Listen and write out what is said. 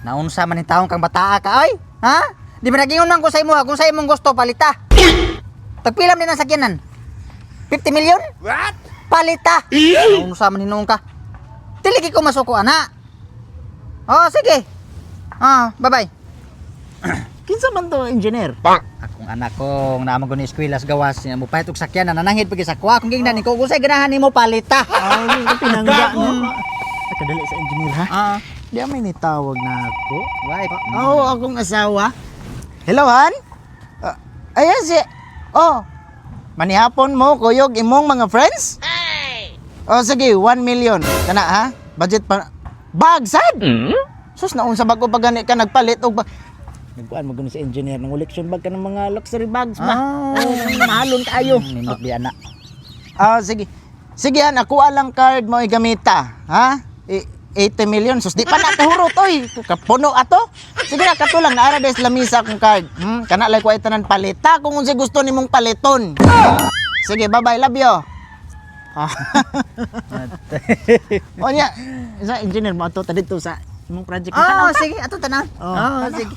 Naunsa man ni taong kang bataa ka ay? Ha? Di ba nagingon man ko sa imo kung sa imong gusto palita? Tagpilam din ang sakyanan. 50 million? What? Palita. Naunsa man hinuon ka? Tiligi ko masuko ana. Oh, sige. Bye-bye. Kinsa man to, engineer? Akong anak kong naman ko ni eskwela sa gawas niya mo pahit og sakyanan nananghid pagi sa kuha kung gingnan ni ko kung say ganahan nimo palita. Pinangga no. Kadali sa engineer ha. Di may nitawag na ako. Wife. Akong asawa. Hello, Han? Ayan si... manihapon mo, kuyog imong mga friends? Sige, 1 million. Kana, ha? Budget pa... Bag, sad? Sus, naun sa bago pag gani ka nagpalit o ba... Nagkuhan mo gano'n sa engineer ng collection bag ka ng mga luxury bags ba? Mahalon kayo. Nindot di ana. Sige. Sige, Han, ako alang card mo igamita. Ha? 80 million. Sus, di pa na kahurot, oy. Kapuno ato. Sige na, katulang. Naara des lamisa akong card. Kana lang ko ay tanan palita kung unsa gusto nimong paliton. Sige, bye-bye. Love you. O niya, isa engineer mo ato dito sa imong project. Sige, ato tanan. Oh, sige.